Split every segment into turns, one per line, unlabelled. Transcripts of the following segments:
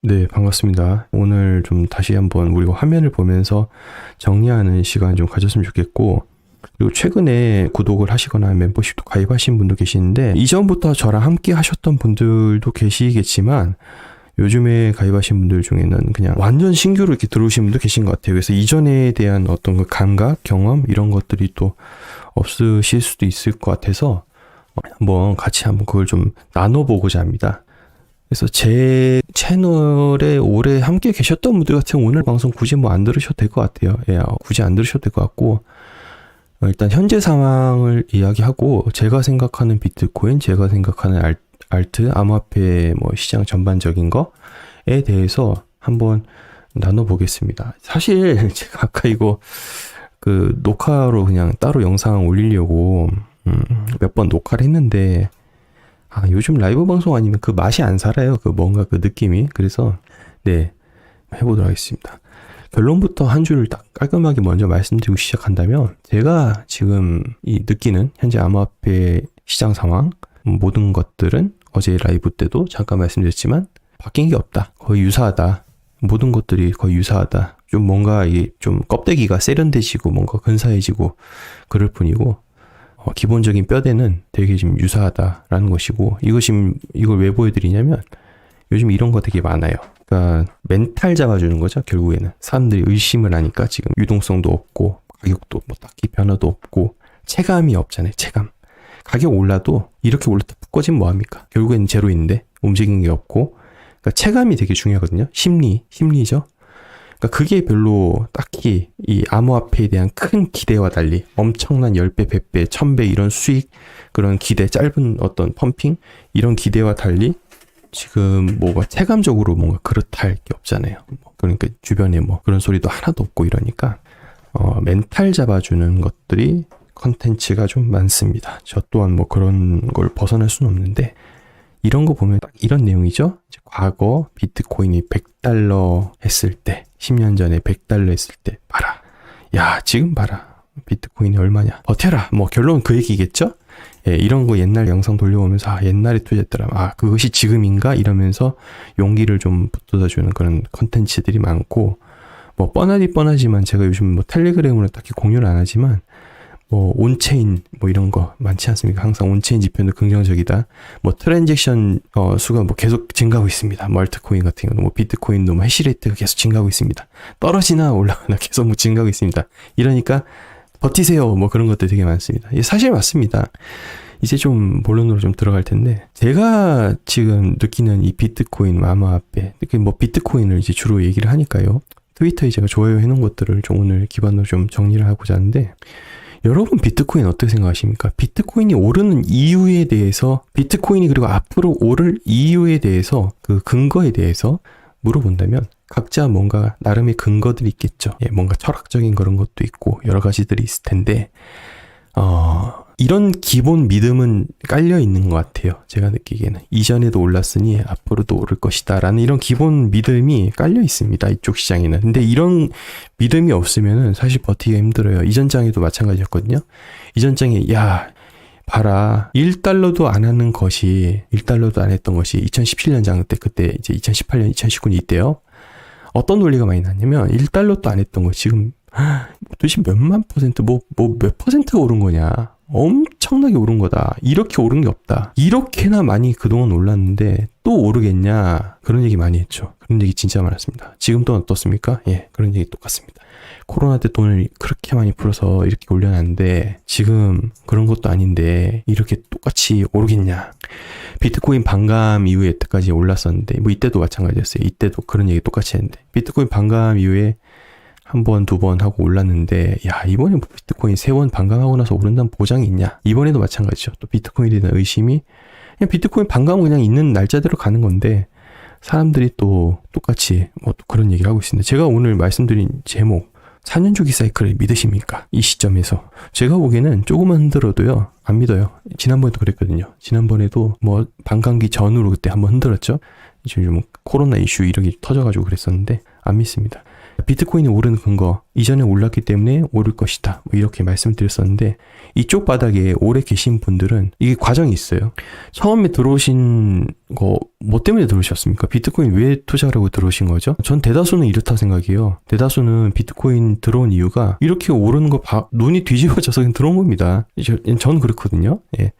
네, 반갑습니다. 오늘 좀 다시 한번 우리가 화면을 보면서 정리하는 시간 좀 가졌으면 좋겠고, 그리고 최근에 구독을 하시거나 멤버십도 가입하신 분도 계시는데, 이전부터 저랑 함께 하셨던 분들도 계시겠지만, 요즘에 가입하신 분들 중에는 그냥 완전 신규로 이렇게 들어오신 분도 계신 것 같아요. 그래서 이전에 대한 어떤 그 감각, 경험, 이런 것들이 또 없으실 수도 있을 것 같아서, 한번 같이 한번 그걸 좀 나눠보고자 합니다. 그래서 제 채널에 오래 함께 계셨던 분들 같은 경우 오늘 방송 굳이 뭐 안 들으셔도 될 것 같아요. 예, 굳이 안 들으셔도 될 것 같고, 일단 현재 상황을 이야기하고, 제가 생각하는 비트코인, 제가 생각하는 알트, 암호화폐 뭐 시장 전반적인 거에 대해서 한번 나눠보겠습니다. 사실 제가 아까 이거 그 녹화로 그냥 따로 영상 올리려고 몇 번 녹화를 했는데, 요즘 라이브 방송 아니면 그 맛이 안 살아요. 그 뭔가 그 느낌이. 그래서, 네, 해보도록 하겠습니다. 결론부터 한 줄을 딱 깔끔하게 먼저 말씀드리고 시작한다면, 제가 지금 이 느끼는 현재 암호화폐 시장 상황, 모든 것들은 어제 라이브 때도 잠깐 말씀드렸지만, 바뀐 게 없다. 거의 유사하다. 모든 것들이 거의 유사하다. 좀 뭔가 좀 껍데기가 세련돼지고 뭔가 근사해지고 그럴 뿐이고, 기본적인 뼈대는 되게 좀 유사하다라는 것이고, 이걸 왜 보여드리냐면, 요즘 이런 거 되게 많아요. 그러니까 멘탈 잡아주는 거죠. 결국에는 사람들이 의심을 하니까 지금 유동성도 없고 가격도 뭐 딱히 변화도 없고 체감이 없잖아요. 체감. 가격 올라도 이렇게 올랐다 푹 꺼지면 뭐합니까? 결국에는 제로인데 움직이는 게 없고, 그러니까 체감이 되게 중요하거든요. 심리죠. 그러니까 그게 별로 딱히 이 암호화폐에 대한 큰 기대와 달리 엄청난 10배, 100배, 1000배 이런 수익, 그런 기대, 짧은 어떤 펌핑 이런 기대와 달리 지금 뭐가 체감적으로 뭔가 그렇다 할 게 없잖아요. 그러니까 주변에 뭐 그런 소리도 하나도 없고 이러니까 멘탈 잡아주는 것들이 컨텐츠가 좀 많습니다. 저 또한 뭐 그런 걸 벗어날 수는 없는데, 이런 거 보면 딱 이런 내용이죠. 과거 비트코인이 100달러 했을 때, 10년 전에 100달러 했을 때 봐라. 야, 지금 봐라. 비트코인이 얼마냐. 버텨라. 뭐 결론은 그 얘기겠죠? 예, 이런 거 옛날 영상 돌려보면서 옛날에 투자했더라. 그것이 지금인가? 이러면서 용기를 좀 북돋아주는 그런 컨텐츠들이 많고, 뭐 뻔하지만 제가 요즘 뭐 텔레그램으로 딱히 공유를 안 하지만, 뭐 온체인 뭐 이런 거 많지 않습니까? 항상 온체인 지표는 긍정적이다. 뭐 트랜잭션 수가 뭐 계속 증가하고 있습니다. 뭐 알트코인 같은 경우는 뭐 비트코인도 뭐 해시레이트가 계속 증가하고 있습니다. 떨어지나 올라가나 계속 뭐 증가하고 있습니다. 이러니까 버티세요. 뭐 그런 것들 되게 많습니다. 사실 맞습니다. 이제 좀 본론으로 좀 들어갈 텐데, 제가 지금 느끼는 이 비트코인 암호화폐, 특히 뭐 비트코인을 이제 주로 얘기를 하니까요. 트위터에 제가 좋아요 해놓은 것들을 좀 오늘 기반으로 좀 정리를 하고자 하는데, 여러분 비트코인 어떻게 생각하십니까? 비트코인이 오르는 이유에 대해서, 비트코인이 그리고 앞으로 오를 이유에 대해서, 그 근거에 대해서 물어본다면 각자 뭔가 나름의 근거들이 있겠죠. 예, 뭔가 철학적인 그런 것도 있고 여러 가지들이 있을 텐데, 이런 기본 믿음은 깔려 있는 것 같아요. 제가 느끼기에는 이전에도 올랐으니 앞으로도 오를 것이다 라는 이런 기본 믿음이 깔려 있습니다. 이쪽 시장에는. 근데 이런 믿음이 없으면은 사실 버티기가 힘들어요. 이전 장에도 마찬가지였거든요. 이전 장에 봐라, 1달러도 안 하는 것이, 1달러도 안 했던 것이 2017년 장 그때 이제 2018년 2019년 이때요. 어떤 논리가 많이 났냐면 1달러도 안 했던 거 지금 도대체 몇만 퍼센트, 몇 퍼센트가 오른 거냐. 엄청나게 오른 거다. 이렇게 오른 게 없다. 이렇게나 많이 그동안 올랐는데 또 오르겠냐. 그런 얘기 많이 했죠. 그런 얘기 진짜 많았습니다. 지금 또 어떻습니까? 예, 그런 얘기 똑같습니다. 코로나 때 돈을 그렇게 많이 풀어서 이렇게 올려놨는데 지금 그런 것도 아닌데 이렇게 똑같이 오르겠냐. 비트코인 반감 이후에 여태까지 올랐었는데, 뭐 이때도 마찬가지였어요. 이때도 그런 얘기 똑같이 했는데, 비트코인 반감 이후에 한 번, 두 번 하고 올랐는데, 야, 이번에 비트코인 3번 반감하고 나서 오른다는 보장이 있냐? 이번에도 마찬가지죠. 또 비트코인에 대한 의심이, 그냥 비트코인 반감은 그냥 있는 날짜대로 가는 건데, 사람들이 또 똑같이 뭐 또 그런 얘기를 하고 있습니다. 제가 오늘 말씀드린 제목, 4년 주기 사이클을 믿으십니까? 이 시점에서. 제가 보기에는 조금만 흔들어도요, 안 믿어요. 지난번에도 그랬거든요. 지난번에도 뭐 반감기 전후로 그때 한번 흔들었죠. 지금 코로나 이슈 이렇게 터져가지고 그랬었는데, 안 믿습니다. 비트코인이 오르는 근거, 이전에 올랐기 때문에 오를 것이다. 뭐 이렇게 말씀드렸었는데, 이쪽 바닥에 오래 계신 분들은 이게 과정이 있어요. 처음에 들어오신 거 뭐 때문에 들어오셨습니까? 비트코인 왜 투자하려고 들어오신 거죠? 전 대다수는 이렇다 생각해요. 대다수는 비트코인 들어온 이유가 이렇게 오르는 거 눈이 뒤집어져서 그냥 들어온 겁니다. 전 그렇거든요. 예.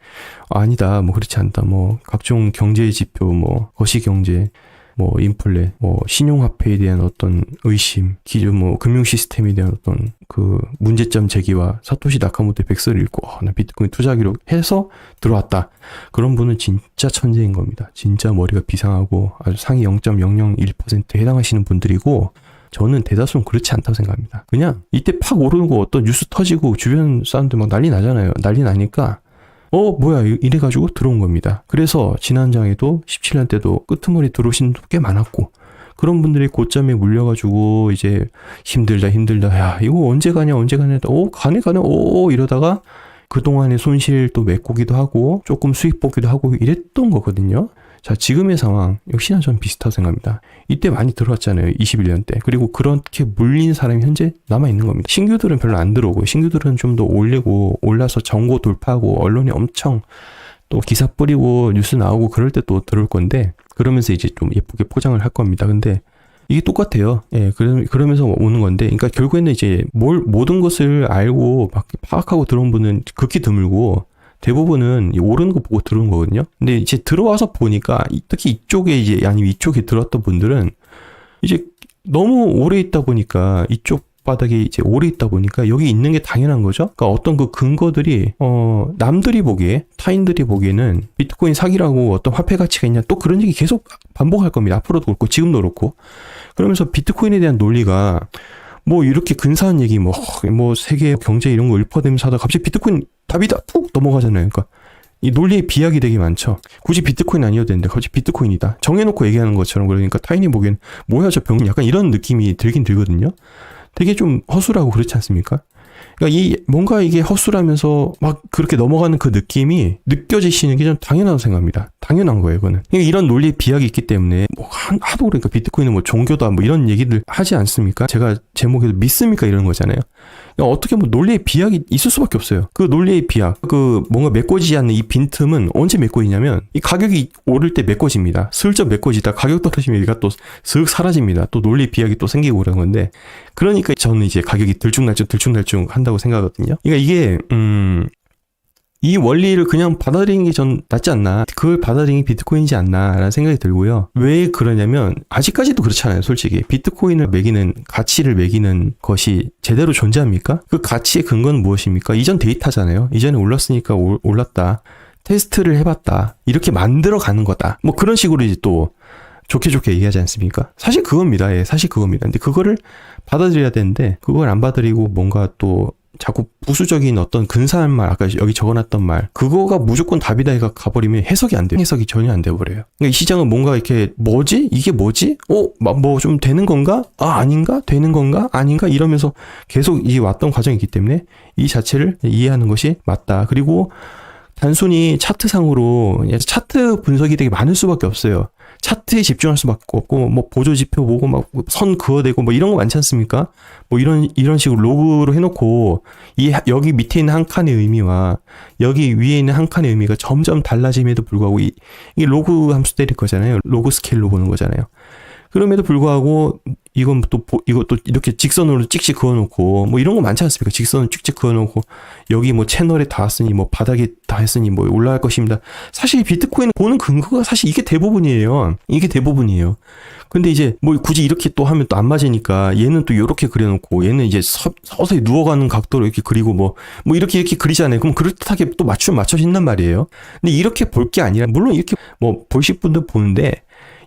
아니다. 뭐 그렇지 않다. 뭐 각종 경제 지표, 뭐 거시경제, 뭐 인플레, 뭐 신용화폐에 대한 어떤 의심, 기존 뭐 금융 시스템에 대한 어떤 그 문제점 제기와 사토시 나카모토의 백서를 읽고 나 비트코인 투자하기로 해서 들어왔다. 그런 분은 진짜 천재인 겁니다. 진짜 머리가 비상하고 아주 상위 0.001%에 해당하시는 분들이고, 저는 대다수는 그렇지 않다고 생각합니다. 그냥 이때 팍 오르는 거 어떤 뉴스 터지고 주변 사람들 막 난리 나잖아요. 난리 나니까 뭐야 이래가지고 들어온 겁니다. 그래서 지난장에도 17년 때도 끄트머리 들어오신 분도 꽤 많았고, 그런 분들이 고점에 물려가지고 이제 힘들다 야 이거 언제 가냐 가네 이러다가 그동안의 손실 또 메꾸기도 하고 조금 수익 보기도 하고 이랬던 거거든요. 자, 지금의 상황 역시나 전 비슷하다고 생각합니다. 이때 많이 들어왔잖아요. 21년 때. 그리고 그렇게 물린 사람이 현재 남아있는 겁니다. 신규들은 별로 안 들어오고, 신규들은 좀 더 올라서 정고 돌파하고 언론이 엄청 또 기사 뿌리고 뉴스 나오고 그럴 때 또 들어올 건데, 그러면서 이제 좀 예쁘게 포장을 할 겁니다. 근데 이게 똑같아요. 예, 그러면서 오는 건데, 그러니까 결국에는 이제 모든 것을 알고 막 파악하고 들어온 분은 극히 드물고, 대부분은 오르는 거 보고 들어온 거거든요. 근데 이제 들어와서 보니까 특히 이쪽에 아니면 이쪽에 들어왔던 분들은 이제 너무 오래 있다 보니까, 이쪽 바닥에 이제 오래 있다 보니까 여기 있는 게 당연한 거죠. 그러니까 어떤 그 근거들이 남들이 보기에, 타인들이 보기에는 비트코인 사기라고 어떤 화폐 가치가 있냐, 또 그런 얘기 계속 반복할 겁니다. 앞으로도 그렇고 지금도 그렇고. 그러면서 비트코인에 대한 논리가 뭐 이렇게 근사한 얘기 뭐 세계 경제 이런 거 읊어대면서 하다가 갑자기 비트코인 답이다 푹 넘어가잖아요. 그러니까 이 논리의 비약이 되게 많죠. 굳이 비트코인 아니어도 되는데 갑자기 비트코인이다 정해놓고 얘기하는 것처럼. 그러니까 타인이 보기엔 뭐야 저 병, 약간 이런 느낌이 들긴 들거든요. 되게 좀 허술하고 그렇지 않습니까? 그러니까 뭔가 이게 허술하면서 막 그렇게 넘어가는 그 느낌이 느껴지시는 게 좀 당연하다고 생각합니다. 당연한 거예요, 이거는. 그러니까 이런 논리의 비약이 있기 때문에 뭐 하도 그러니까 비트코인은 뭐 종교다 뭐 이런 얘기들 하지 않습니까? 제가 제목에도 믿습니까 이런 거잖아요. 그러니까 어떻게 뭐 논리의 비약이 있을 수밖에 없어요. 그 논리의 비약, 그 뭔가 메꿔지지 않는 이 빈틈은 언제 메꿔지냐면 이 가격이 오를 때 메꿔집니다. 슬쩍 메꿔지다 가격 떨어지면 얘가 또 슥 사라집니다. 또 논리의 비약이 또 생기고 그런 건데, 그러니까 저는 이제 가격이 들쭉날쭉 한다고 생각하거든요. 그러니까 이게 이 원리를 그냥 받아들이는 게 전 낫지 않나, 그걸 받아들이는 게 비트코인이지 않나 라는 생각이 들고요. 왜 그러냐면 아직까지도 그렇잖아요. 솔직히 비트코인을 매기는, 가치를 매기는 것이 제대로 존재합니까? 그 가치의 근거는 무엇입니까? 이전 데이터잖아요. 이전에 올랐으니까 올랐다, 테스트를 해봤다, 이렇게 만들어 가는 거다, 뭐 그런 식으로 이제 또 좋게 얘기하지 않습니까? 사실 그겁니다. 예, 사실 그겁니다. 근데 그거를 받아들여야 되는데, 그걸 안 받아들이고 뭔가 또 자꾸 부수적인 어떤 근사한 말, 아까 여기 적어놨던 말, 그거가 무조건 답이다 해가 가버리면 해석이 안 돼요. 해석이 전혀 안 돼버려요. 그러니까 이 시장은 뭔가 이렇게 뭐지? 이게 뭐지? 뭐 좀 되는 건가? 아닌가? 되는 건가? 아닌가? 이러면서 계속 이 왔던 과정이 있기 때문에 이 자체를 이해하는 것이 맞다. 그리고 단순히 차트상으로 차트 분석이 되게 많을 수밖에 없어요. 차트에 집중할 수밖에 없고, 뭐 보조 지표 보고 막 선 그어대고 뭐 이런 거 많지 않습니까? 뭐 이런 식으로 로그로 해놓고 여기 밑에 있는 한 칸의 의미와 여기 위에 있는 한 칸의 의미가 점점 달라짐에도 불구하고 이게 로그 함수 때릴 거잖아요. 로그 스케일로 보는 거잖아요. 그럼에도 불구하고 이것도 이렇게 직선으로 찍찍 그어놓고 뭐 이런 거 많지 않습니까? 직선을 찍찍 그어놓고 여기 뭐 채널에 닿았으니 뭐 바닥에 닿았으니 뭐 올라갈 것입니다. 사실 비트코인 보는 근거가 사실 이게 대부분이에요. 근데 이제 뭐 굳이 이렇게 또 하면 또 안 맞으니까 얘는 또 이렇게 그려놓고 얘는 이제 서서히 누워가는 각도로 이렇게 그리고 뭐 이렇게 그리잖아요. 그럼 그럴듯하게 또 맞춰진단 말이에요. 근데 이렇게 볼 게 아니라, 물론 이렇게 뭐 보실 분들 보는데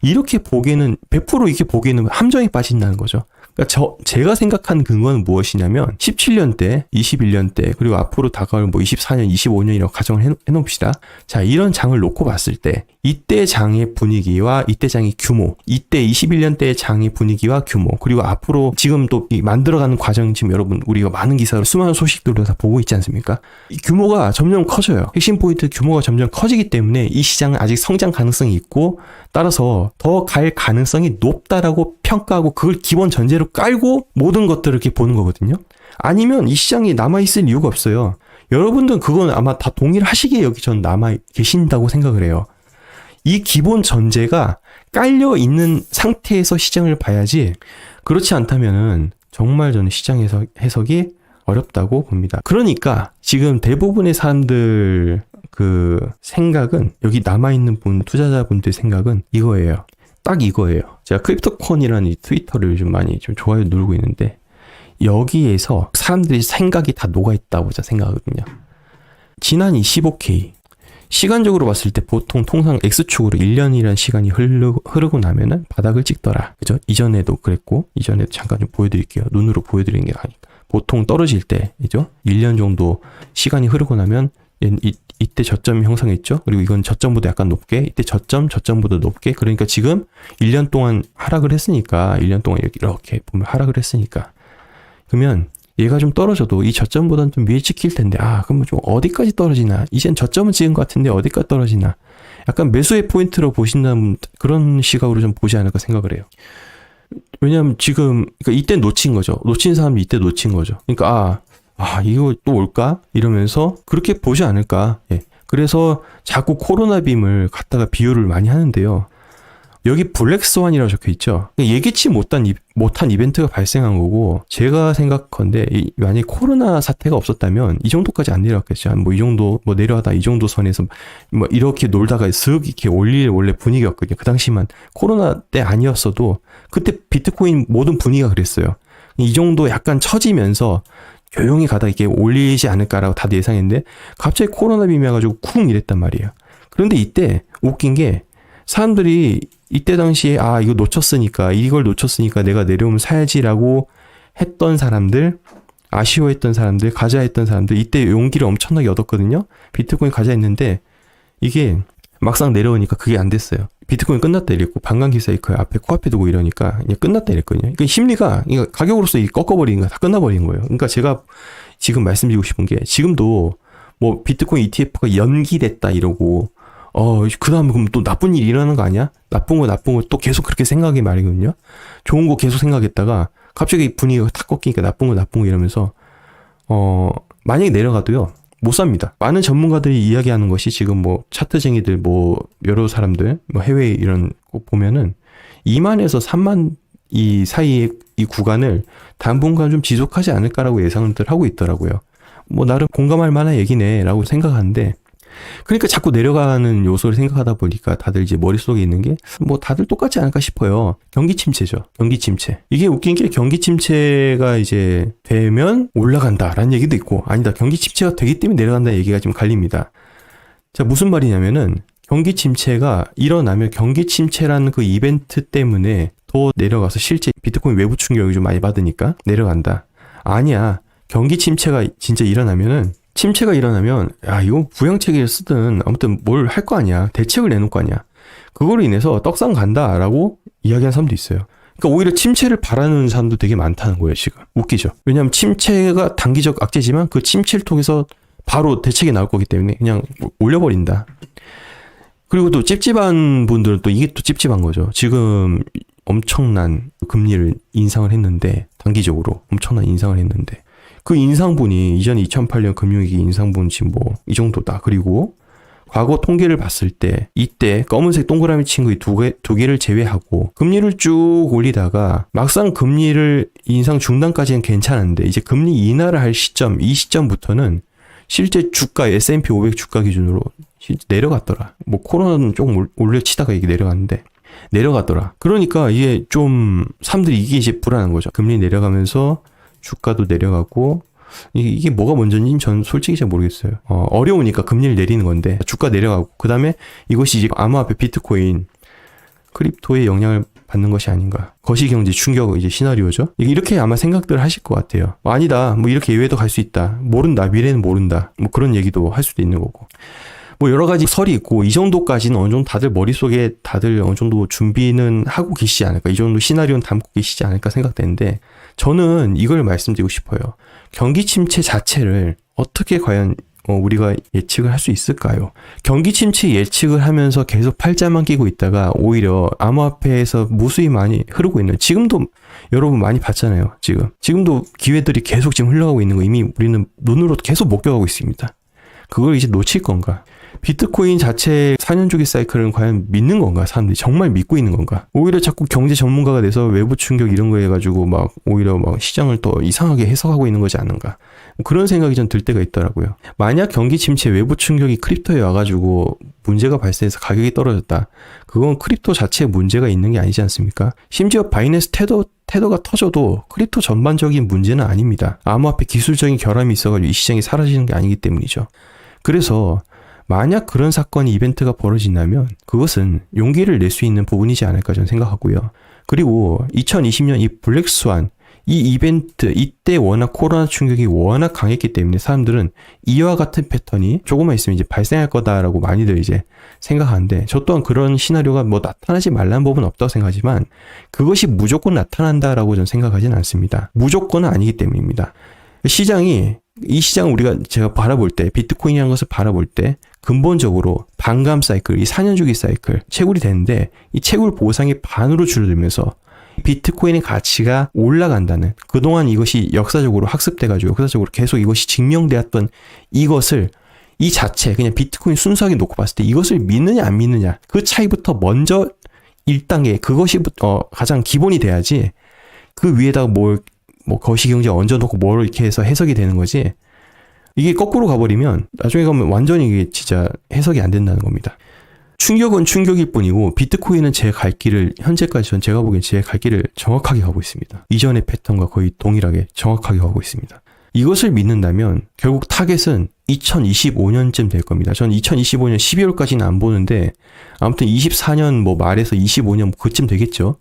이렇게 보기에는 100% 이렇게 보기에는 함정에 빠진다는 거죠. 그러니까 제가 생각하는 근거는 무엇이냐면 17년 때, 21년 때, 그리고 앞으로 다가올 뭐 24년, 25년이라고 가정을 해놓읍시다. 자, 이런 장을 놓고 봤을 때 이때 장의 분위기와 이때 장의 규모, 이때 21년 때 장의 분위기와 규모, 그리고 앞으로 지금 또 만들어가는 과정 지금 여러분 우리가 많은 기사로 수많은 소식들을 다 보고 있지 않습니까? 이 규모가 점점 커져요. 핵심 포인트 규모가 점점 커지기 때문에 이 시장은 아직 성장 가능성이 있고 따라서 더 갈 가능성이 높다라고 평가하고 그걸 기본 전제로 깔고 모든 것들을 이렇게 보는 거거든요. 아니면 이 시장이 남아있을 이유가 없어요. 여러분들은 그건 아마 다 동의를 하시기에 여기 전 남아 계신다고 생각을 해요. 이 기본 전제가 깔려 있는 상태에서 시장을 봐야지 그렇지 않다면은 정말 저는 시장 해석이 어렵다고 봅니다. 그러니까 지금 대부분의 사람들 그 생각은 여기 남아있는 투자자분들 생각은 이거예요. 딱 이거예요. 제가 크립토콘이라는 이 트위터를 요즘 많이 좀 좋아요 누르고 있는데 여기에서 사람들이 생각이 다 녹아있다고 저는 생각하거든요. 지난 25K 시간적으로 봤을 때 보통 통상 X축으로 1년이라는 시간이 흐르고 나면은 바닥을 찍더라. 그죠? 이전에도 그랬고, 이전에도 잠깐 좀 보여드릴게요. 눈으로 보여드리는 게 아니까. 보통 떨어질 때, 그죠? 1년 정도 시간이 흐르고 나면, 이때 저점이 형성했죠? 그리고 이건 저점보다 약간 높게, 이때 저점보다 높게. 그러니까 지금 1년 동안 하락을 했으니까, 1년 동안 이렇게 보면 하락을 했으니까. 그러면, 얘가 좀 떨어져도 이 저점보다는 좀 위에 찍힐 텐데 그럼 좀 어디까지 떨어지나 이젠 저점은 찍은 것 같은데 어디까지 떨어지나 약간 매수의 포인트로 보신다면 그런 시각으로 좀 보지 않을까 생각을 해요. 왜냐하면 지금 그러니까 이때 놓친 거죠. 놓친 사람이 이때 놓친 거죠. 그러니까 이거 또 올까 이러면서 그렇게 보지 않을까. 예. 그래서 자꾸 코로나 빔을 갖다가 비유를 많이 하는데요. 여기 블랙스완이라고 적혀있죠. 예기치 못한 이벤트가 발생한 거고 제가 생각컨대 만약에 코로나 사태가 없었다면 이 정도까지 안 내려갔겠죠. 이 정도 내려가다 이 정도 선에서 이렇게 놀다가 슥 이렇게 올릴 원래 분위기였거든요. 그 당시만 코로나 때 아니었어도 그때 비트코인 모든 분위기가 그랬어요. 이 정도 약간 처지면서 조용히 가다 이렇게 올리지 않을까라고 다들 예상했는데 갑자기 코로나 빔이어가지고 쿵 이랬단 말이에요. 그런데 이때 웃긴 게 사람들이 이때 당시에 이걸 놓쳤으니까 내가 내려오면 사야지라고 했던 사람들, 아쉬워했던 사람들, 가자했던 사람들 이때 용기를 엄청나게 얻었거든요. 비트코인 가자 했는데 이게 막상 내려오니까 그게 안 됐어요. 비트코인 끝났다 이랬고 반감기 사이클 앞에 코앞에 두고 이러니까 그냥 끝났다 이랬거든요. 그러니까 심리가 가격으로서 꺾어버리는 거 다 끝나버리는 거예요. 그러니까 제가 지금 말씀드리고 싶은 게 지금도 비트코인 ETF가 연기됐다 이러고 그 다음에 그럼 또 나쁜 일이 일어나는 거 아니야? 나쁜 거 또 계속 그렇게 생각이 말이거든요. 좋은 거 계속 생각했다가 갑자기 분위기가 탁 꺾이니까 나쁜 거 이러면서 만약에 내려가도요 못 삽니다. 많은 전문가들이 이야기하는 것이 지금 차트쟁이들 여러 사람들 해외 이런 거 보면은 2만에서 3만 이 사이의 이 구간을 당분간 좀 지속하지 않을까라고 예상들 하고 있더라고요. 나름 공감할 만한 얘기네라고 생각하는데 그러니까 자꾸 내려가는 요소를 생각하다 보니까 다들 이제 머릿속에 있는 게 다들 똑같지 않을까 싶어요. 경기 침체죠. 경기 침체. 이게 웃긴 게 경기 침체가 이제 되면 올라간다라는 얘기도 있고 아니다. 경기 침체가 되기 때문에 내려간다는 얘기가 지금 갈립니다. 자, 무슨 말이냐면은 경기 침체가 일어나면 경기 침체라는 그 이벤트 때문에 더 내려가서 실제 비트코인 외부 충격을 좀 많이 받으니까 내려간다. 아니야. 경기 침체가 진짜 일어나면 이거 부양책을 쓰든 아무튼 뭘 할 거 아니야. 대책을 내놓을 거 아니야. 그거로 인해서 떡상 간다라고 이야기하는 사람도 있어요. 그러니까 오히려 침체를 바라는 사람도 되게 많다는 거예요, 지금. 웃기죠. 왜냐하면 침체가 단기적 악재지만 그 침체를 통해서 바로 대책이 나올 거기 때문에 그냥 올려버린다. 그리고 또 찝찝한 분들은 또 이게 또 찝찝한 거죠. 지금 엄청난 금리를 인상을 했는데 단기적으로 엄청난 인상을 했는데 그 인상분이 이전 2008년 금융위기 인상분 지금 이 정도다. 그리고 과거 통계를 봤을 때 이때 검은색 동그라미 친 거 이 두 개를 제외하고 금리를 쭉 올리다가 막상 금리를 인상 중단까지는 괜찮은데 이제 금리 인하를 할 시점, 이 시점부터는 실제 주가 S&P 500 주가 기준으로 내려갔더라. 코로나는 조금 올려치다가 이게 내려갔더라. 그러니까 이게 좀 사람들이 이게 이제 불안한 거죠. 금리 내려가면서 주가도 내려가고 이게 뭐가 먼저인지 전 솔직히 잘 모르겠어요. 어려우니까 금리를 내리는 건데 주가 내려가고 그 다음에 이것이 이제 암호화폐 비트코인 크립토에 영향을 받는 것이 아닌가. 거시경제 충격 이제 시나리오죠. 이렇게 아마 생각들 하실 것 같아요. 아니다. 이렇게 예외도 갈 수 있다. 모른다. 미래는 모른다. 그런 얘기도 할 수도 있는 거고. 뭐 여러 가지 설이 있고 이 정도까지는 어느 정도 다들 머릿속에 다들 어느 정도 준비는 하고 계시지 않을까. 이 정도 시나리오는 담고 계시지 않을까 생각되는데 저는 이걸 말씀드리고 싶어요. 경기 침체 자체를 어떻게 과연 우리가 예측을 할 수 있을까요? 경기 침체 예측을 하면서 계속 팔자만 끼고 있다가 오히려 암호화폐에서 무수히 많이 흐르고 있는, 지금도 여러분 많이 봤잖아요. 지금도 기회들이 계속 지금 흘러가고 있는 거 이미 우리는 눈으로 계속 목격하고 있습니다. 그걸 이제 놓칠 건가? 비트코인 자체 4년 주기 사이클은 과연 믿는 건가? 사람들이 정말 믿고 있는 건가? 오히려 자꾸 경제 전문가가 돼서 외부 충격 이런 거 해가지고 막 오히려 막 시장을 또 이상하게 해석하고 있는 거지 않는가? 그런 생각이 좀 들 때가 있더라고요. 만약 경기 침체 외부 충격이 크립토에 와가지고 문제가 발생해서 가격이 떨어졌다. 그건 크립토 자체에 문제가 있는 게 아니지 않습니까? 심지어 바이낸스 테더가 터져도 크립토 전반적인 문제는 아닙니다. 암호화폐 기술적인 결함이 있어가지고 이 시장이 사라지는 게 아니기 때문이죠. 그래서 만약 그런 사건이 이벤트가 벌어진다면 그것은 용기를 낼 수 있는 부분이지 않을까 저는 생각하고요. 그리고 2020년 이 블랙스완 이 이벤트 이때 워낙 코로나 충격이 워낙 강했기 때문에 사람들은 이와 같은 패턴이 조금만 있으면 이제 발생할 거다라고 많이들 이제 생각하는데 저 또한 그런 시나리오가 뭐 나타나지 말라는 법은 없다고 생각하지만 그것이 무조건 나타난다라고 저는 생각하지는 않습니다. 무조건은 아니기 때문입니다. 이 시장을 제가 바라볼 때, 비트코인이라는 것을 바라볼 때, 근본적으로 반감 사이클, 이 4년 주기 사이클, 채굴이 되는데, 이 채굴 보상이 반으로 줄어들면서, 비트코인의 가치가 올라간다는, 그동안 이것이 역사적으로 학습돼가지고, 역사적으로 계속 이것이 증명되었던 이것을, 이 자체, 그냥 비트코인 순수하게 놓고 봤을 때, 이것을 믿느냐, 안 믿느냐, 그 차이부터 먼저 1단계, 그것이 가장 기본이 돼야지, 그 위에다가 거시경제 얹어놓고 뭘 이렇게 해서 해석이 되는 거지. 이게 거꾸로 가버리면 나중에 가면 완전히 이게 진짜 해석이 안 된다는 겁니다. 충격은 충격일 뿐이고 비트코인은 현재까지 제가 보기엔 제 갈 길을 정확하게 가고 있습니다. 이전의 패턴과 거의 동일하게 정확하게 가고 있습니다. 이것을 믿는다면 결국 타겟은 2025년쯤 될 겁니다. 저는 2025년 12월까지는 안 보는데 아무튼 24년 말에서 25년 그쯤 되겠죠.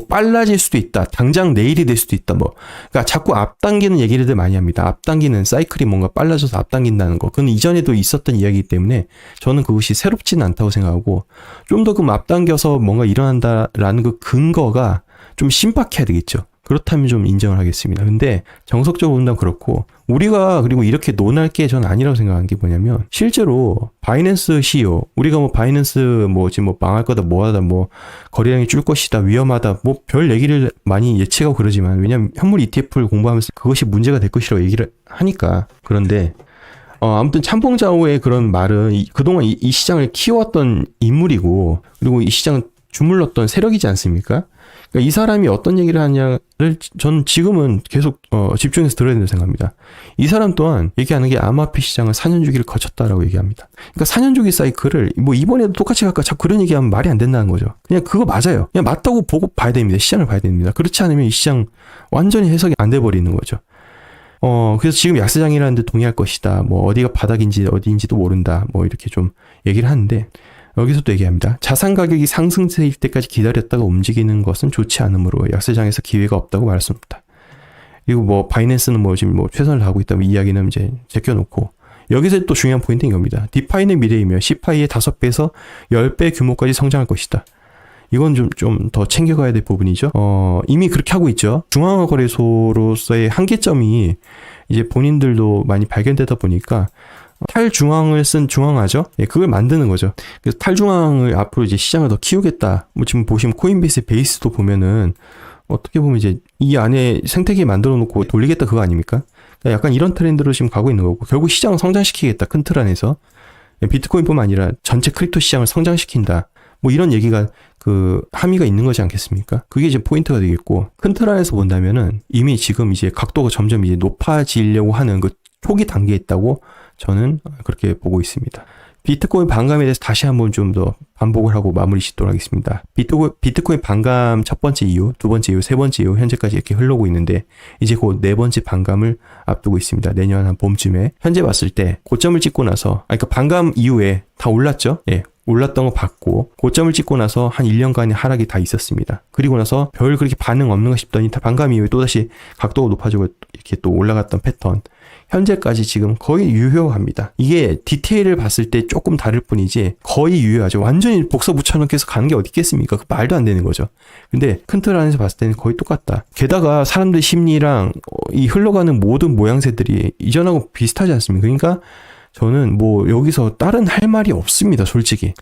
빨라질 수도 있다. 당장 내일이 될 수도 있다. 그러니까 자꾸 앞당기는 얘기를 많이 합니다. 앞당기는 사이클이 뭔가 빨라져서 앞당긴다는 거. 그건 이전에도 있었던 이야기이기 때문에 저는 그것이 새롭지는 않다고 생각하고 좀 더 앞당겨서 뭔가 일어난다라는 그 근거가 좀 신박해야 되겠죠. 그렇다면 좀 인정을 하겠습니다. 근데 정석적으로 본다면 그렇고 그리고 이렇게 논할 게 전 아니라고 생각하는 게 뭐냐면 실제로 바이낸스 CEO 우리가 바이낸스 지금 망할 거다 뭐하다 거래량이 줄 것이다 위험하다 별 얘기를 많이 예측하고 그러지만 왜냐면 현물 ETF를 공부하면서 그것이 문제가 될 것이라고 얘기를 하니까 그런데 아무튼 참봉자오의 그런 말은 그동안 이 시장을 키워왔던 인물이고 그리고 이 시장을 주물렀던 세력이지 않습니까? 그러니까 이 사람이 어떤 얘기를 하냐를 저는 지금은 계속 집중해서 들어야 된다고 생각합니다. 이 사람 또한 얘기하는 게 암호화폐 시장은 4년 주기를 거쳤다라고 얘기합니다. 그러니까 4년 주기 사이클을 이번에도 똑같이 갈까 자꾸 그런 얘기하면 말이 안 된다는 거죠. 그냥 그거 맞아요. 그냥 맞다고 보고 봐야 됩니다. 시장을 봐야 됩니다. 그렇지 않으면 이 시장 완전히 해석이 안 돼 버리는 거죠. 그래서 지금 약세장이라는 데 동의할 것이다. 어디가 바닥인지 어디인지도 모른다. 이렇게 좀 얘기를 하는데 여기서 또 얘기합니다. 자산 가격이 상승세일 때까지 기다렸다가 움직이는 것은 좋지 않으므로 약세장에서 기회가 없다고 말했습니다. 그리고 바이낸스는 지금 최선을 다하고 있다. 이 이야기는 이제 제껴놓고 여기서 또 중요한 포인트는 이겁니다. 디파이는 미래이며 시파이의 5배에서 10배 규모까지 성장할 것이다. 이건 좀 더 챙겨가야 될 부분이죠. 이미 그렇게 하고 있죠. 중앙거래소로서의 한계점이 이제 본인들도 많이 발견되다 보니까 탈중앙을 쓴 중앙화죠. 그걸 만드는 거죠. 그래서 탈중앙을 앞으로 이제 시장을 더 키우겠다. 지금 보시면 코인베이스 베이스도 보면은 어떻게 보면 이제 이 안에 생태계 만들어 놓고 돌리겠다 그거 아닙니까? 그러니까 약간 이런 트렌드로 지금 가고 있는 거고 결국 시장을 성장시키겠다. 큰 틀 안에서. 비트코인뿐만 아니라 전체 크립토 시장을 성장시킨다. 이런 얘기가 함의가 있는 거지 않겠습니까? 그게 이제 포인트가 되겠고 큰 틀 안에서 본다면은 이미 지금 이제 각도가 점점 이제 높아지려고 하는 그 초기 단계에 있다고 저는 그렇게 보고 있습니다. 비트코인 반감에 대해서 다시 한번 좀 더 반복을 하고 마무리 짓도록 하겠습니다. 비트코인 반감 첫 번째 이유, 두 번째 이유, 세 번째 이유 현재까지 이렇게 흘러오고 있는데 이제 곧 네 번째 반감을 앞두고 있습니다. 내년 한 봄쯤에 현재 봤을 때 고점을 찍고 나서 그러니까 반감 이후에 다 올랐죠. 올랐던 거 봤고 고점을 찍고 나서 한 1년간의 하락이 다 있었습니다. 그리고 나서 별 그렇게 반응 없는가 싶더니 반감 이후에 또다시 각도가 높아지고 이렇게 또 올라갔던 패턴. 현재까지 지금 거의 유효합니다. 이게 디테일을 봤을 때 조금 다를 뿐이지 거의 유효하죠. 완전히 복사 붙여넣기해서 가는 게 어디 있겠습니까? 그 말도 안 되는 거죠. 근데 큰 틀 안에서 봤을 때는 거의 똑같다. 게다가 사람들 심리랑 이 흘러가는 모든 모양새들이 이전하고 비슷하지 않습니까? 그러니까 저는 뭐 여기서 다른 할 말이 없습니다. 솔직히.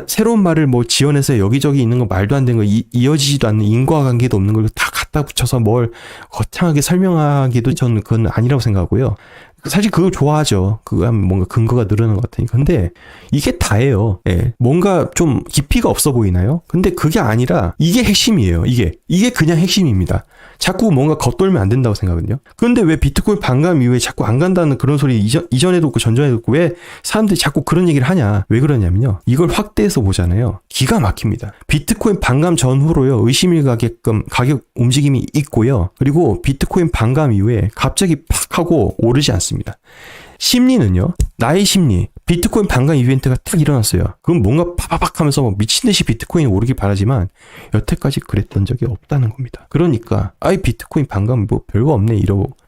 새로운 말을 뭐 지어내서 여기저기 있는 거 말도 안 되는 거 이어지지도 않는 인과관계도 없는 걸 다 갖다 붙여서 뭘 거창하게 설명하기도 저는 그건 아니라고 생각하고요. 사실 그걸 좋아하죠. 그거 하면 뭔가 근거가 늘어나는 것 같으니까. 근데 이게 다예요. 예. 뭔가 좀 깊이가 없어 보이나요? 근데 그게 아니라 이게 핵심이에요. 이게 그냥 핵심입니다. 자꾸 뭔가 겉돌면 안 된다고 생각하거든요. 그런데 왜 비트코인 반감 이후에 자꾸 안 간다는 그런 소리 이전에도 없고 전전에도 없고 왜 사람들이 자꾸 그런 얘기를 하냐? 왜 그러냐면요. 이걸 확대해서 보잖아요. 기가 막힙니다. 비트코인 반감 전후로요. 의심을 가게끔 가격 움직임이 있고요. 그리고 비트코인 반감 이후에 갑자기 팍 하고 오르지 않습니다. 심리는요. 나의 심리. 비트코인 반감 이벤트가 딱 일어났어요. 그럼 뭔가 파바박 하면서 뭐 미친 듯이 비트코인이 오르길 바라지만 여태까지 그랬던 적이 없다는 겁니다. 그러니까 비트코인 반감 뭐 별거 없네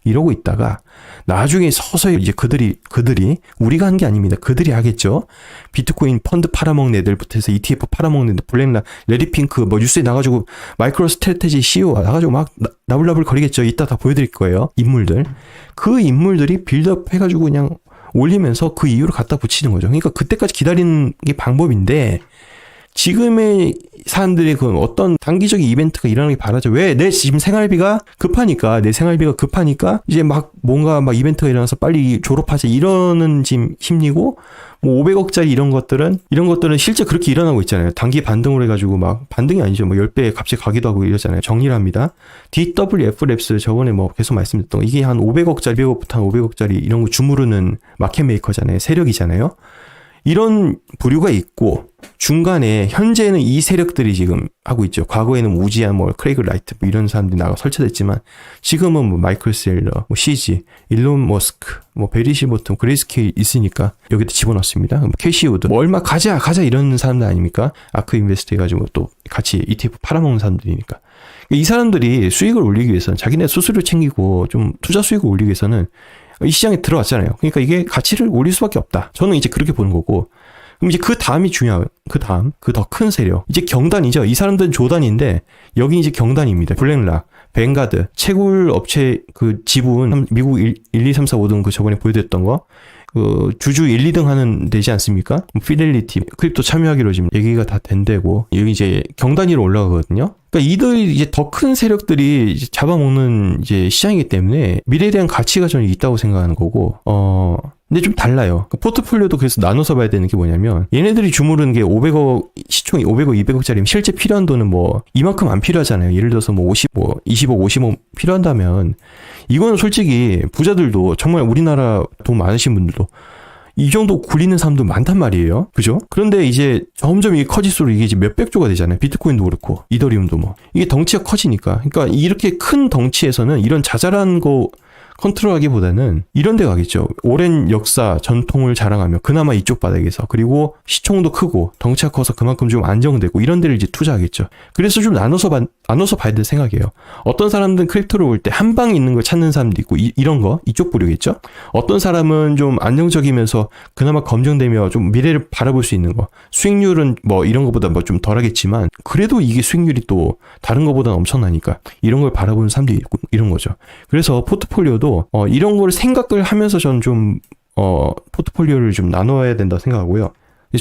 이러고 있다가 나중에 서서히 이제 그들이 우리가 한 게 아닙니다. 그들이 하겠죠. 비트코인 펀드 팔아먹는 애들부터 해서 ETF 팔아먹는 애들, 블랙락, 레디핑크 뭐 뉴스에 나가지고 마이크로 스트래테지 CEO 나가지고 막 나불나불 거리겠죠. 이따 다 보여드릴 거예요. 인물들. 그 인물들이 빌드업 해가지고 그냥 올리면서 그 이유를 갖다 붙이는 거죠. 그러니까 그때까지 기다리는 게 방법인데 지금의 사람들의 그 어떤 단기적인 이벤트가 일어나기 바라죠. 왜? 내 지금 생활비가 급하니까 이제 막 뭔가 막 이벤트가 일어나서 빨리 졸업하자 이러는 지금 심리고 뭐 500억짜리 이런 것들은 실제 그렇게 일어나고 있잖아요. 단기 반등으로 해가지고 막 반등이 아니죠. 뭐 10배 갑자기 가기도 하고 이러잖아요. 정리를 합니다. DWF랩스 저번에 뭐 계속 말씀드렸던 거 이게 한 500억짜리, 200억부터 한 500억짜리 이런 거 주무르는 마켓 메이커잖아요. 세력이잖아요. 이런 부류가 있고 중간에 현재는 이 세력들이 지금 하고 있죠. 과거에는 우지아, 뭐 크레이그 라이트 뭐 이런 사람들이 나가 설치됐지만 지금은 뭐 마이클 셀러, 뭐 CG, 일론 머스크, 뭐 베리 실버턴, 그레이스케일 있으니까 여기다 집어넣습니다. 캐시 우드, 뭐 얼마 가자 이런 사람들 아닙니까? 아크 인베스트 해가지고 또 같이 ETF 팔아먹는 사람들이니까. 이 사람들이 수익을 올리기 위해서는 자기네 수수료 챙기고 좀 투자 수익을 올리기 위해서는 이 시장에 들어왔잖아요. 그러니까 이게 가치를 올릴 수밖에 없다. 저는 이제 그렇게 보는 거고. 그럼 이제 그 다음이 중요해요. 그 더 큰 세력. 이제 경단이죠. 이 사람들은 조단인데 여기 이제 경단입니다. 블랙락, 뱅가드, 채굴 업체 그 지분 미국 1, 2, 3, 4, 5등 그 저번에 보여드렸던 거. 그 주주 1, 2등 하는 되지 않습니까? 피델리티, 크립토 참여하기로 지금 얘기가 다 된다고. 여기 이제 경단위로 올라가거든요. 그러니까 이들이 이제 더 큰 세력들이 이제 잡아먹는 이제 시장이기 때문에 미래에 대한 가치가 저는 있다고 생각하는 거고, 근데 좀 달라요. 포트폴리오도 그래서 나눠서 봐야 되는 게 뭐냐면, 얘네들이 주무르는 게 500억, 시총이 500억, 200억짜리면 실제 필요한 돈은 뭐, 이만큼 안 필요하잖아요. 예를 들어서 뭐 20억, 50억 필요한다면, 이거는 솔직히 부자들도 정말 우리나라 돈 많으신 분들도 이 정도 굴리는 사람도 많단 말이에요. 그죠? 그런데 이제 점점 이게 커질수록 이게 이제 몇백 조가 되잖아요. 비트코인도 그렇고, 이더리움도 뭐. 이게 덩치가 커지니까. 그러니까 이렇게 큰 덩치에서는 이런 자잘한 거 컨트롤하기보다는 이런 데 가겠죠. 오랜 역사, 전통을 자랑하며 그나마 이쪽 바닥에서 그리고 시총도 크고 덩치가 커서 그만큼 좀 안정되고 이런 데를 이제 투자하겠죠. 그래서 좀 나눠서 봐야 될 생각이에요. 어떤 사람들은 크립토를 올 때 한 방 있는 걸 찾는 사람도 있고 이런 거 이쪽 부류겠죠. 어떤 사람은 좀 안정적이면서 그나마 검증되며 좀 미래를 바라볼 수 있는 거. 수익률은 뭐 이런 거보다 뭐 좀 덜하겠지만 그래도 이게 수익률이 또 다른 거보다는 엄청나니까 이런 걸 바라보는 사람도 있고 이런 거죠. 그래서 포트폴리오도 이런 걸 생각을 하면서 저는 좀 포트폴리오를 좀 나눠야 된다고 생각하고요.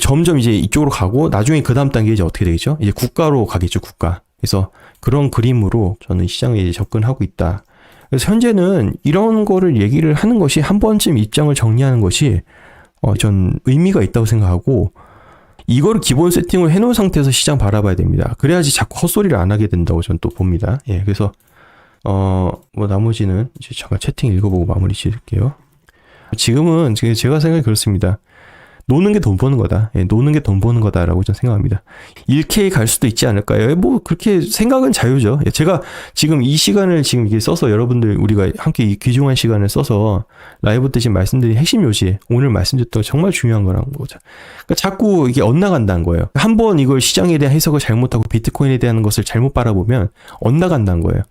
점점 이제 이쪽으로 가고 나중에 그 다음 단계 이제 어떻게 되겠죠? 이제 국가로 가겠죠, 국가. 그래서 그런 그림으로 저는 시장에 이제 접근하고 있다. 그래서 현재는 이런 거를 얘기를 하는 것이 한 번쯤 입장을 정리하는 것이 전 의미가 있다고 생각하고 이거를 기본 세팅을 해놓은 상태에서 시장 바라봐야 됩니다. 그래야지 자꾸 헛소리를 안 하게 된다고 저는 또 봅니다. 예, 그래서 뭐 나머지는 이제 잠깐 채팅 읽어보고 마무리 지을게요. 지금은 제가 생각이 그렇습니다. 노는 게 돈 버는 거다. 예, 노는 게 돈 버는 거다라고 저는 생각합니다. 1K 갈 수도 있지 않을까요? 뭐 그렇게 생각은 자유죠. 예, 제가 지금 이 시간을 지금 이게 써서 여러분들 우리가 함께 이 귀중한 시간을 써서 라이브 때 지금 말씀드린 핵심 요지 오늘 말씀드렸던 정말 중요한 거라는 거죠. 그러니까 자꾸 이게 엇나간다는 거예요. 한번 이걸 시장에 대한 해석을 잘못하고 비트코인에 대한 것을 잘못 바라보면 엇나간다는 거예요.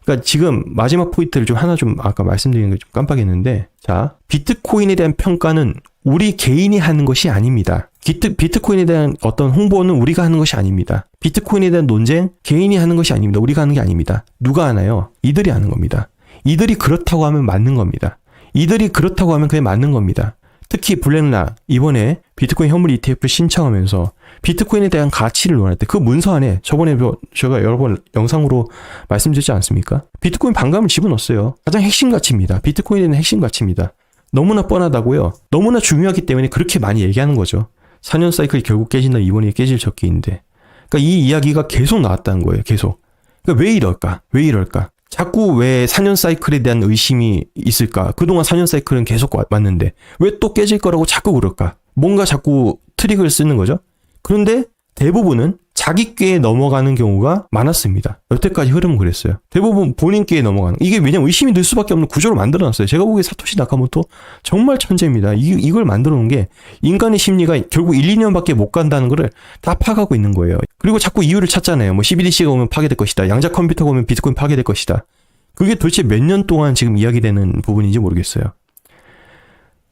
그러니까 지금 마지막 포인트를 좀 하나 좀 아까 말씀드린 걸 좀 깜빡했는데, 자, 비트코인에 대한 평가는 우리 개인이 하는 것이 아닙니다. 비트코인에 대한 어떤 홍보는 우리가 하는 것이 아닙니다. 비트코인에 대한 논쟁 개인이 하는 것이 아닙니다. 우리가 하는 게 아닙니다. 누가 하나요? 이들이 하는 겁니다. 이들이 그렇다고 하면 맞는 겁니다. 이들이 그렇다고 하면 그게 맞는 겁니다. 특히 블랙락 이번에 비트코인 현물 ETF 신청하면서 비트코인에 대한 가치를 논할 때 그 문서 안에 저번에 제가 여러 번 영상으로 말씀드렸지 않습니까? 비트코인 반감을 집어넣었어요. 가장 핵심 가치입니다. 비트코인에 대한 핵심 가치입니다. 너무나 뻔하다고요. 너무나 중요하기 때문에 그렇게 많이 얘기하는 거죠. 4년 사이클이 결국 깨진다. 이번에 깨질 적기인데. 그러니까 이 이야기가 계속 나왔다는 거예요. 계속. 그러니까 왜 이럴까? 왜 이럴까? 자꾸 왜 4년 사이클에 대한 의심이 있을까? 그동안 4년 사이클은 계속 왔는데 왜 또 깨질 거라고 자꾸 그럴까? 뭔가 자꾸 트릭을 쓰는 거죠. 그런데 대부분은 자기 꾀에 넘어가는 경우가 많았습니다. 여태까지 흐름은 그랬어요. 대부분 본인 꾀에 넘어가는. 이게 왜냐면 의심이 들 수밖에 없는 구조로 만들어놨어요. 제가 보기에 사토시 나카모토 정말 천재입니다. 이걸 만들어놓은 게 인간의 심리가 결국 1, 2년밖에 못 간다는 거를 다 파악하고 있는 거예요. 그리고 자꾸 이유를 찾잖아요. 뭐 CBDC가 오면 파괴될 것이다. 양자 컴퓨터가 오면 비트코인 파괴될 것이다. 그게 도대체 몇 년 동안 지금 이야기되는 부분인지 모르겠어요.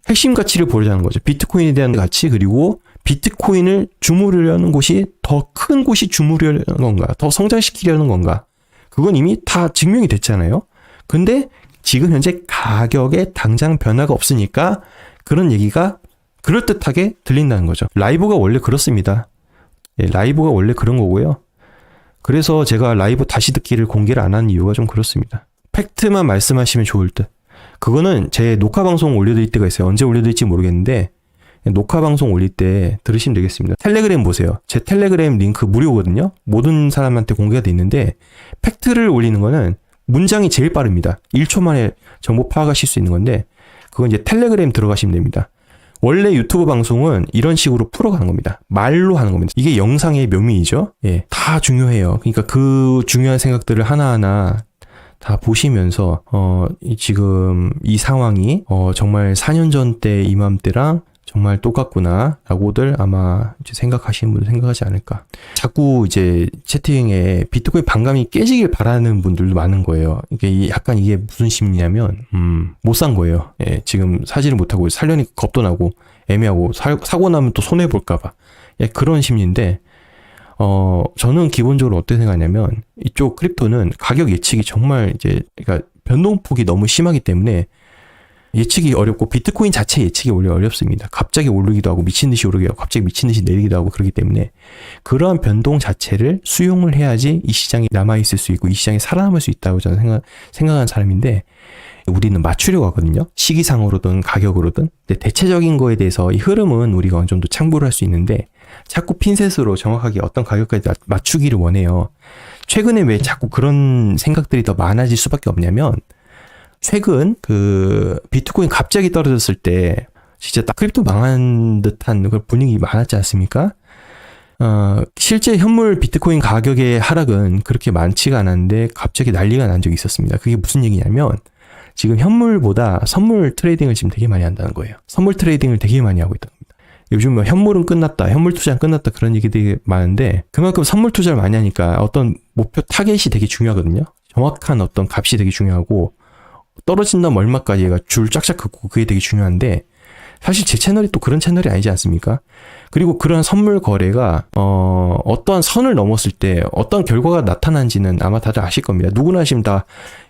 핵심 가치를 보려는 거죠. 비트코인에 대한 가치, 그리고 비트코인을 주무르려는 곳이 더 큰 곳이 주무르려는 건가, 더 성장시키려는 건가, 그건 이미 다 증명이 됐잖아요. 근데 지금 현재 가격에 당장 변화가 없으니까 그런 얘기가 그럴듯하게 들린다는 거죠. 라이브가 원래 그렇습니다. 예, 라이브가 원래 그런 거고요. 그래서 제가 라이브 다시 듣기를 공개를 안 하는 이유가 좀 그렇습니다. 팩트만 말씀하시면 좋을 듯. 그거는 제 녹화 방송 올려드릴 때가 있어요. 언제 올려드릴지 모르겠는데 녹화 방송 올릴 때 들으시면 되겠습니다. 텔레그램 보세요. 제 텔레그램 링크 무료거든요. 모든 사람한테 공개가 돼 있는데 팩트를 올리는 거는 문장이 제일 빠릅니다. 1초 만에 정보 파악하실 수 있는 건데 그건 이제 텔레그램 들어가시면 됩니다. 원래 유튜브 방송은 이런 식으로 풀어가는 겁니다. 말로 하는 겁니다. 이게 영상의 묘미이죠. 예, 다 중요해요. 그러니까 그 중요한 생각들을 하나하나 다 보시면서 지금 이 상황이 정말 4년 전 때 이맘때랑 정말 똑같구나 라고들 아마 이제 생각하시는 분들 생각하지 않을까. 자꾸 이제 채팅에 비트코인 반감이 깨지길 바라는 분들도 많은 거예요. 이게 약간 이게 무슨 심리냐면 못 산 거예요. 예, 지금 사지를 못하고 살려니 겁도 나고 애매하고 사고 나면 또 손해볼까 봐. 예, 그런 심리인데 저는 기본적으로 어떻게 생각하냐면 이쪽 크립토는 가격 예측이 정말 이제 그러니까 변동폭이 너무 심하기 때문에 예측이 어렵고 비트코인 자체 예측이 원래 어렵습니다. 갑자기 오르기도 하고 미친 듯이 오르기도 하고 갑자기 미친 듯이 내리기도 하고 그렇기 때문에 그러한 변동 자체를 수용을 해야지 이 시장이 남아있을 수 있고 이 시장이 살아남을 수 있다고 저는 생각하는 사람인데 우리는 맞추려고 하거든요. 시기상으로든 가격으로든. 근데 대체적인 거에 대해서 이 흐름은 우리가 어느 정도 참고를 할 수 있는데 자꾸 핀셋으로 정확하게 어떤 가격까지 맞추기를 원해요. 최근에 왜 자꾸 그런 생각들이 더 많아질 수밖에 없냐면 최근 그 비트코인 갑자기 떨어졌을 때 진짜 딱 크립토 망한 듯한 그런 분위기 많았지 않습니까? 실제 현물 비트코인 가격의 하락은 그렇게 많지가 않았는데 갑자기 난리가 난 적이 있었습니다. 그게 무슨 얘기냐면 지금 현물보다 선물 트레이딩을 지금 되게 많이 한다는 거예요. 선물 트레이딩을 되게 많이 하고 있다는 겁니다. 요즘 뭐 현물은 끝났다, 현물 투자는 끝났다 그런 얘기들이 많은데 그만큼 선물 투자를 많이 하니까 어떤 목표 타겟이 되게 중요하거든요. 정확한 어떤 값이 되게 중요하고 떨어진다면 얼마까지 얘가 줄 쫙쫙 긋고 그게 되게 중요한데 사실 제 채널이 또 그런 채널이 아니지 않습니까? 그리고 그런 선물 거래가 어떠한 선을 넘었을 때 어떤 결과가 나타난지는 아마 다들 아실 겁니다. 누구나 지금 다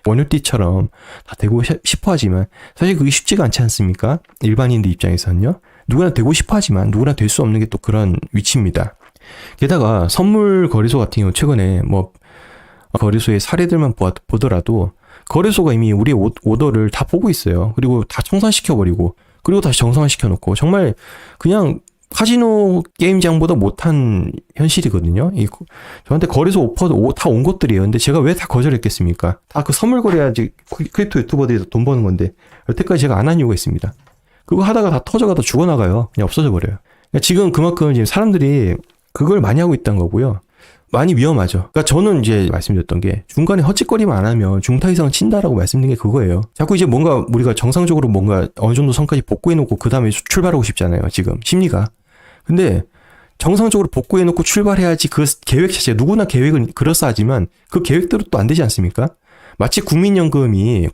원유띠처럼 다 되고 싶어 하지만 사실 그게 쉽지가 않지 않습니까? 일반인들 입장에서는요. 누구나 되고 싶어 하지만 누구나 될 수 없는 게 또 그런 위치입니다. 게다가 선물 거래소 같은 경우 최근에 뭐 거래소의 사례들만 보더라도 거래소가 이미 우리의 오더를 다 보고 있어요. 그리고 다 청산시켜버리고 그리고 다시 정상화시켜놓고 정말 그냥 카지노 게임장보다 못한 현실이거든요. 저한테 거래소 오퍼도 다 온 것들이에요. 근데 제가 왜 다 거절했겠습니까? 다 그 선물 거래야지 크립토 유튜버들이 돈 버는 건데 여태까지 제가 안 한 이유가 있습니다. 그거 하다가 다 터져가다 죽어나가요. 그냥 없어져 버려요. 그러니까 지금 그만큼 지금 사람들이 그걸 많이 하고 있다는 거고요. 많이 위험하죠. 그러니까 저는 이제 말씀드렸던 게 중간에 헛짓거리만 안 하면 중타 이상은 친다라고 말씀드린 게 그거예요. 자꾸 이제 뭔가 우리가 정상적으로 뭔가 어느 정도 선까지 복구해놓고 그 다음에 출발하고 싶잖아요. 지금 심리가. 근데 정상적으로 복구해놓고 출발해야지 그 계획 자체가 누구나 계획은 그럴싸하지만 그 계획대로 또 안 되지 않습니까? 마치 국민연금이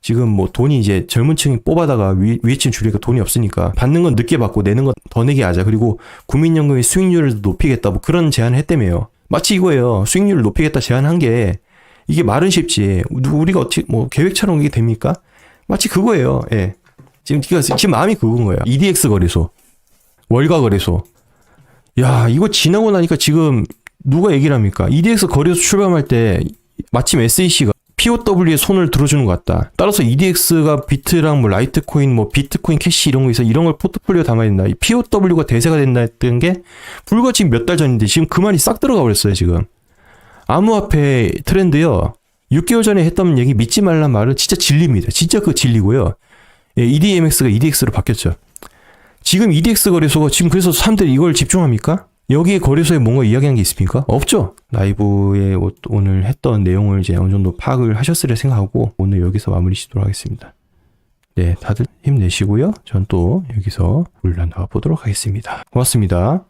지금 뭐 돈이 이제 젊은 층이 뽑아다가 위에 층 줄이니까 돈이 없으니까 받는 건 늦게 받고 내는 건 더 내게 하자. 그리고 국민연금의 수익률을 높이겠다. 뭐 그런 제안을 했다며요. 마치 이거예요. 수익률을 높이겠다 제안한 게 이게 말은 쉽지. 우리가 어떻게 뭐 계획처럼 이게 됩니까? 마치 그거예요. 예. 지금 마음이 그건 거예요. EDX 거래소, 월가 거래소. 야, 이거 지나고 나니까 지금 누가 얘기를 합니까? EDX 거래소 출범할 때 마침 SEC가 POW에 손을 들어주는 것 같다. 따라서 EDX가 비트랑 뭐 라이트코인, 뭐 비트코인 캐시 이런 거 있어. 이런 걸 포트폴리오 담아야 된다. 이 POW가 대세가 된다 했던 게 불과 지금 몇 달 전인데 지금 그 말이 싹 들어가 버렸어요, 지금. 암호화폐 트렌드요. 6개월 전에 했던 얘기 믿지 말란 말은 진짜 진리입니다. 진짜 그 진리고요. 예, EDMX가 EDX로 바뀌었죠. 지금 EDX 거래소가 지금 그래서 사람들이 이걸 집중합니까? 여기에 거래소에 뭔가 이야기한 게 있습니까? 없죠. 라이브에 오늘 했던 내용을 이제 어느 정도 파악을 하셨으리라 생각하고 오늘 여기서 마무리 짓도록 하겠습니다. 네, 다들 힘내시고요. 전 또 여기서 물러나가 보도록 하겠습니다. 고맙습니다.